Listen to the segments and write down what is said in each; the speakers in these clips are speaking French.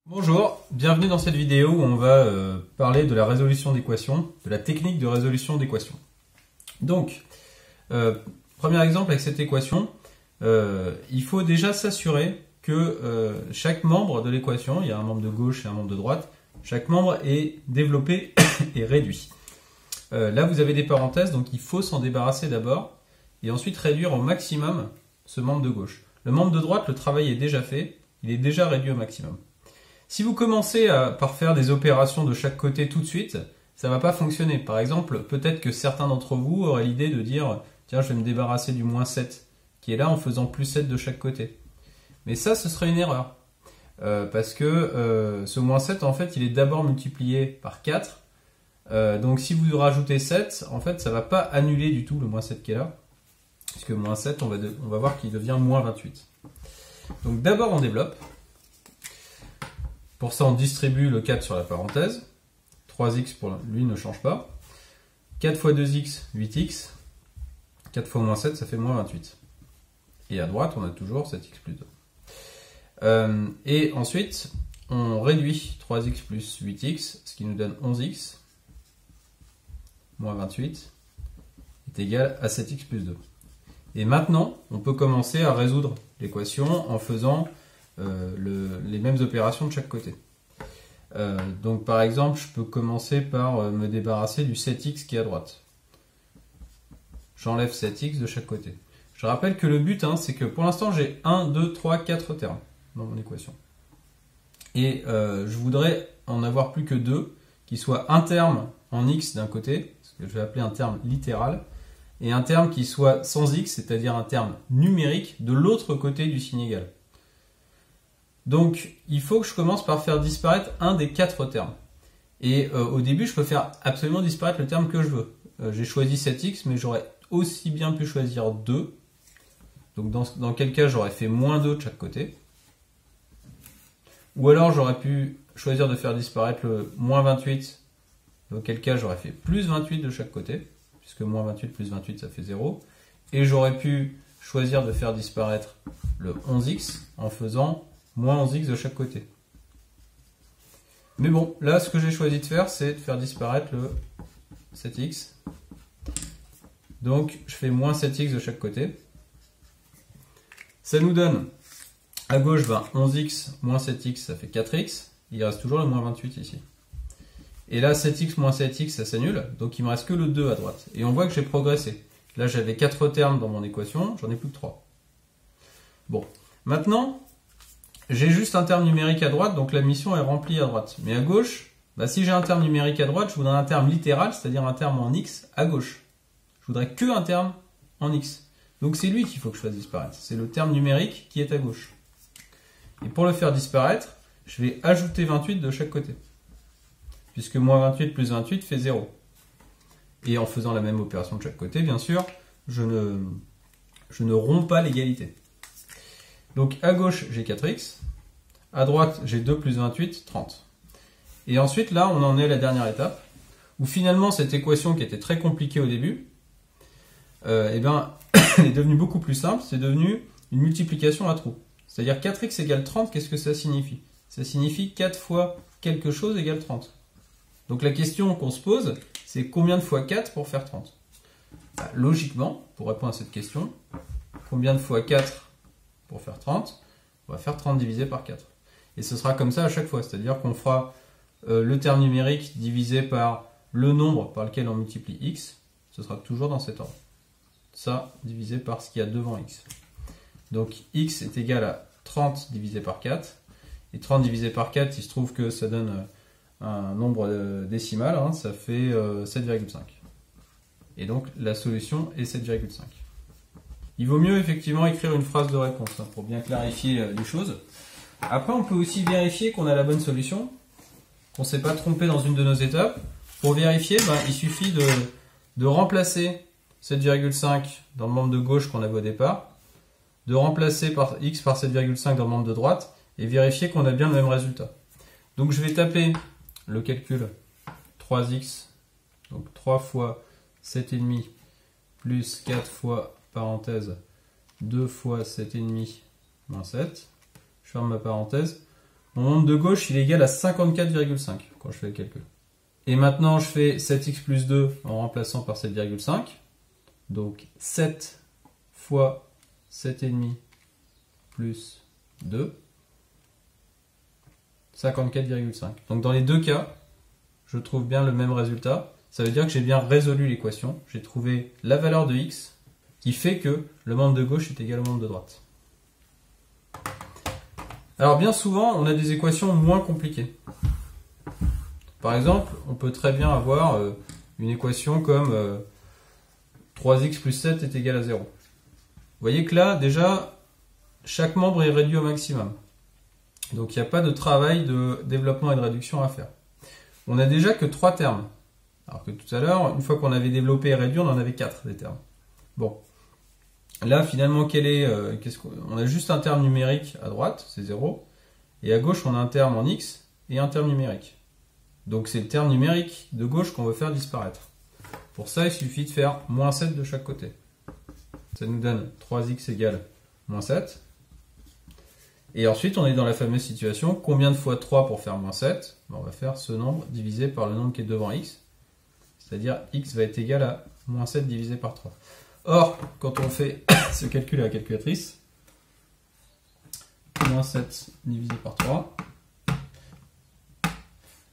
Bonjour, bienvenue dans cette vidéo où on va parler de la résolution d'équations, de la technique de résolution d'équations. Donc, premier exemple avec cette équation, il faut déjà s'assurer que chaque membre de l'équation, il y a un membre de gauche et un membre de droite, chaque membre est développé et réduit. Là vous avez des parenthèses, donc il faut s'en débarrasser d'abord et ensuite réduire au maximum ce membre de gauche. Le membre de droite, le travail est déjà fait, il est déjà réduit au maximum. Si vous commencez par faire des opérations de chaque côté tout de suite, ça ne va pas fonctionner. Par exemple, peut-être que certains d'entre vous auraient l'idée de dire « Tiens, je vais me débarrasser du moins 7 » qui est là en faisant plus 7 de chaque côté. Mais ça, ce serait une erreur. Parce que ce moins 7, en fait, il est d'abord multiplié par 4. Donc si vous rajoutez 7, en fait, ça ne va pas annuler du tout le moins 7 qui est là. Puisque moins 7, on va voir qu'il devient moins 28. Donc d'abord, on développe. Pour ça, on distribue le 4 sur la parenthèse. 3x pour lui ne change pas. 4 fois 2x, 8x. 4 fois moins 7, ça fait moins 28. Et à droite, on a toujours 7x plus 2. Et ensuite, on réduit 3x plus 8x, ce qui nous donne 11x. Moins 28 est égal à 7x plus 2. Et maintenant, on peut commencer à résoudre l'équation en faisant les mêmes opérations de chaque côté. Donc par exemple, je peux commencer par me débarrasser du 7x qui est à droite. J'enlève 7x de chaque côté. Je rappelle que le but, c'est que pour l'instant, j'ai 1, 2, 3, 4 termes dans mon équation. Et je voudrais en avoir plus que 2, qui soient un terme en x d'un côté, ce que je vais appeler un terme littéral, et un terme qui soit sans x, c'est-à-dire un terme numérique, de l'autre côté du signe égal. Donc, il faut que je commence par faire disparaître un des 4 termes. Et au début, je peux faire absolument disparaître le terme que je veux. J'ai choisi 7x, mais j'aurais aussi bien pu choisir 2. Donc, dans quel cas, j'aurais fait moins 2 de chaque côté. Ou alors, j'aurais pu choisir de faire disparaître le moins 28. Dans quel cas, j'aurais fait plus 28 de chaque côté. Puisque moins 28 plus 28, ça fait 0. Et j'aurais pu choisir de faire disparaître le 11x en faisant moins 11x de chaque côté. Mais bon, là, ce que j'ai choisi de faire, c'est de faire disparaître le 7x. Donc, je fais moins 7x de chaque côté. Ça nous donne, à gauche, 11x moins 7x, ça fait 4x. Il reste toujours le moins 28 ici. Et là, 7x moins 7x, ça s'annule. Donc, il me reste que le 2 à droite. Et on voit que j'ai progressé. Là, j'avais 4 termes dans mon équation, j'en ai plus que 3. Bon, maintenant, j'ai juste un terme numérique à droite, donc la mission est remplie à droite. Mais à gauche, si j'ai un terme numérique à droite, je voudrais un terme littéral, c'est-à-dire un terme en x à gauche. Je voudrais que un terme en x. Donc c'est lui qu'il faut que je fasse disparaître. C'est le terme numérique qui est à gauche. Et pour le faire disparaître, je vais ajouter 28 de chaque côté. Puisque moins 28 plus 28 fait 0. Et en faisant la même opération de chaque côté, bien sûr, je ne romps pas l'égalité. Donc à gauche, j'ai 4x. À droite, j'ai 2 plus 28, 30. Et ensuite, là, on en est à la dernière étape, où finalement, cette équation qui était très compliquée au début, elle est devenue beaucoup plus simple. C'est devenu une multiplication à trous. C'est-à-dire 4x égale 30, qu'est-ce que ça signifie? Ça signifie 4 fois quelque chose égale 30. Donc la question qu'on se pose, c'est combien de fois 4 pour faire 30? Logiquement, pour répondre à cette question, combien de fois 4 pour faire 30? On va faire 30 divisé par 4. Et ce sera comme ça à chaque fois, c'est-à-dire qu'on fera le terme numérique divisé par le nombre par lequel on multiplie x, ce sera toujours dans cet ordre. Ça divisé par ce qu'il y a devant x. Donc x est égal à 30 divisé par 4. Et 30 divisé par 4, il se trouve que ça donne un nombre décimal, ça fait 7,5. Et donc la solution est 7,5. Il vaut mieux effectivement écrire une phrase de réponse pour bien clarifier les choses. Après, on peut aussi vérifier qu'on a la bonne solution, qu'on ne s'est pas trompé dans une de nos étapes. Pour vérifier, il suffit de remplacer 7,5 dans le membre de gauche qu'on avait au départ, de remplacer par x par 7,5 dans le membre de droite, et vérifier qu'on a bien le même résultat. Donc je vais taper le calcul 3x, donc 3 fois 7,5 plus 4 fois parenthèse 2 fois 7,5 moins 7. Je ferme ma parenthèse. mon nombre de gauche il est égal à 54,5 quand je fais le calcul. Et maintenant je fais 7x plus 2 en remplaçant par 7,5. Donc 7 fois 7,5 plus 2, 54,5. Donc dans les deux cas, je trouve bien le même résultat. Ça veut dire que j'ai bien résolu l'équation. J'ai trouvé la valeur de x qui fait que le membre de gauche est égal au membre de droite. Alors bien souvent, on a des équations moins compliquées. Par exemple, on peut très bien avoir une équation comme 3x plus 7 est égal à 0. Vous voyez que là, déjà, chaque membre est réduit au maximum. Donc il n'y a pas de travail de développement et de réduction à faire. On n'a déjà que 3 termes. Alors que tout à l'heure, une fois qu'on avait développé et réduit, on en avait 4 des termes. Bon. Là, finalement, on a juste un terme numérique à droite, c'est 0. Et à gauche, on a un terme en x et un terme numérique. Donc c'est le terme numérique de gauche qu'on veut faire disparaître. Pour ça, il suffit de faire moins 7 de chaque côté. Ça nous donne 3x égale moins 7. Et ensuite, on est dans la fameuse situation, combien de fois 3 pour faire moins 7 ? On va faire ce nombre divisé par le nombre qui est devant x. C'est-à-dire x va être égal à moins 7 divisé par 3. Or, quand on fait ce calcul à la calculatrice, moins 7 divisé par 3,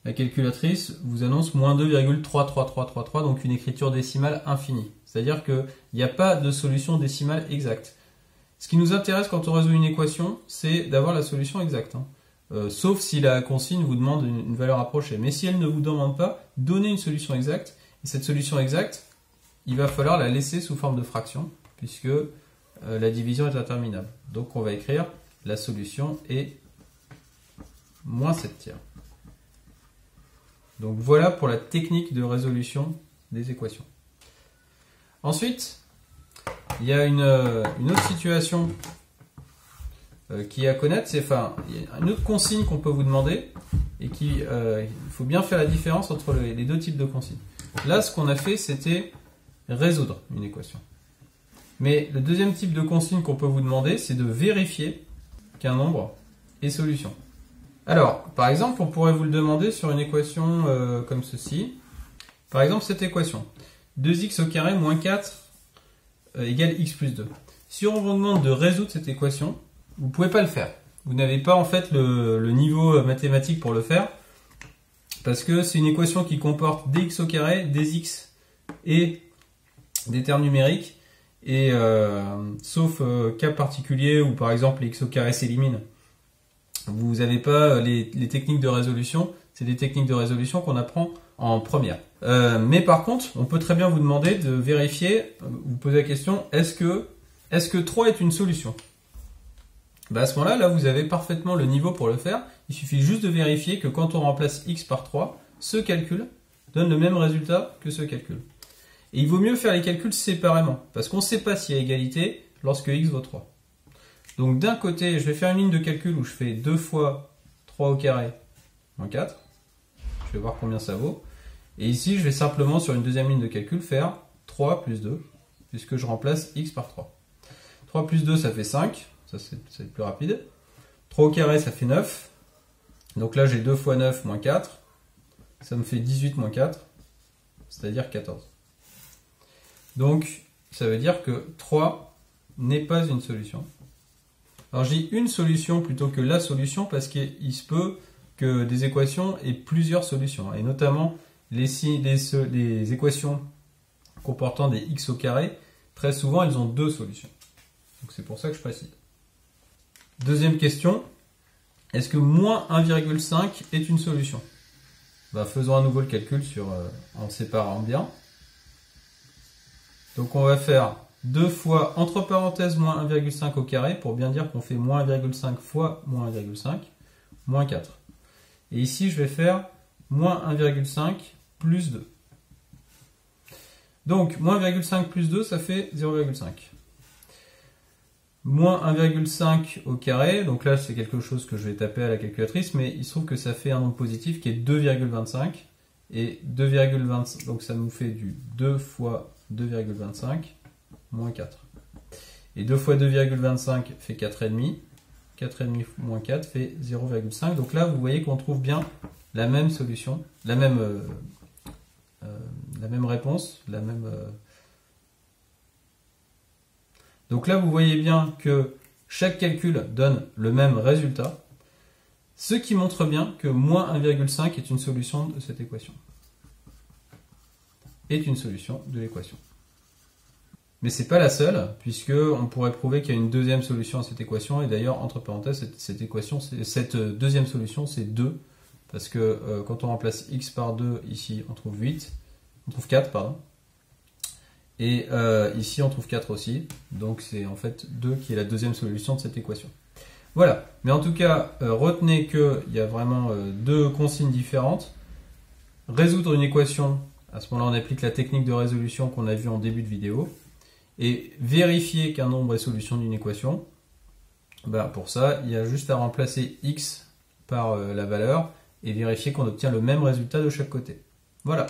la calculatrice vous annonce moins 2,33333, donc une écriture décimale infinie. C'est-à-dire qu'il n'y a pas de solution décimale exacte. Ce qui nous intéresse quand on résout une équation, c'est d'avoir la solution exacte. Sauf si la consigne vous demande une valeur approchée. Mais si elle ne vous demande pas, donnez une solution exacte. Et cette solution exacte, il va falloir la laisser sous forme de fraction, puisque la division est interminable. Donc on va écrire la solution est moins 7 tiers. Donc voilà pour la technique de résolution des équations. Ensuite, il y a une autre situation qui est à connaître, il y a une autre consigne qu'on peut vous demander, et il faut bien faire la différence entre les deux types de consignes. Là, ce qu'on a fait, c'était résoudre une équation. Mais le deuxième type de consigne qu'on peut vous demander, c'est de vérifier qu'un nombre est solution. Alors, par exemple, on pourrait vous le demander sur une équation comme ceci. Par exemple, cette équation. 2x au carré moins 4 égale x plus 2. Si on vous demande de résoudre cette équation, vous ne pouvez pas le faire. Vous n'avez pas en fait le niveau mathématique pour le faire, parce que c'est une équation qui comporte des x au carré, des x et des termes numériques, et sauf cas particulier où par exemple les x au carré s'éliminent, vous n'avez pas les techniques de résolution. C'est des techniques de résolution qu'on apprend en première. Mais par contre, on peut très bien vous demander de vérifier, vous poser la question, est-ce que 3 est une solution ? À ce moment-là, là, vous avez parfaitement le niveau pour le faire. Il suffit juste de vérifier que quand on remplace x par 3, ce calcul donne le même résultat que ce calcul. Et il vaut mieux faire les calculs séparément, parce qu'on ne sait pas s'il y a égalité lorsque x vaut 3. Donc d'un côté, je vais faire une ligne de calcul où je fais 2 fois 3 au carré moins 4. Je vais voir combien ça vaut. Et ici, je vais simplement, sur une deuxième ligne de calcul, faire 3 plus 2, puisque je remplace x par 3. 3 plus 2, ça fait 5. Ça, c'est plus rapide. 3 au carré, ça fait 9. Donc là, j'ai 2 fois 9 moins 4. Ça me fait 18 moins 4, c'est-à-dire 14. Donc, ça veut dire que 3 n'est pas une solution. Alors, je dis une solution plutôt que la solution parce qu'il se peut que des équations aient plusieurs solutions. Et notamment, les équations comportant des x au carré, très souvent, elles ont deux solutions. Donc, c'est pour ça que je précise. Deuxième question, est-ce que moins 1,5 est une solution ? Faisons à nouveau le calcul en séparant bien. Donc on va faire 2 fois, entre parenthèses, moins 1,5 au carré, pour bien dire qu'on fait moins 1,5 fois moins 1,5, moins 4. Et ici, je vais faire moins 1,5 plus 2. Donc, moins 1,5 plus 2, ça fait 0,5. Moins 1,5 au carré, donc là c'est quelque chose que je vais taper à la calculatrice, mais il se trouve que ça fait un nombre positif qui est 2,25, et 2,25, donc ça nous fait du 2 fois 2,25, moins 4. Et 2 fois 2,25 fait 4,5, 4,5 moins 4 fait 0,5. Donc là, vous voyez qu'on trouve bien la même solution, la même réponse, la même... Donc là, vous voyez bien que chaque calcul donne le même résultat, ce qui montre bien que moins 1,5 est une solution de cette équation. Est une solution de l'équation. Mais c'est pas la seule, puisque on pourrait prouver qu'il y a une deuxième solution à cette équation, et d'ailleurs, entre parenthèses, cette deuxième solution, c'est 2, parce que quand on remplace x par 2, ici, on trouve 4, pardon. Et ici, on trouve 4 aussi, donc c'est en fait 2 qui est la deuxième solution de cette équation. Voilà, mais en tout cas, retenez qu'il y a vraiment deux consignes différentes. Résoudre une équation, à ce moment-là, on applique la technique de résolution qu'on a vue en début de vidéo. Et vérifier qu'un nombre est solution d'une équation, pour ça, il y a juste à remplacer x par la valeur et vérifier qu'on obtient le même résultat de chaque côté. Voilà.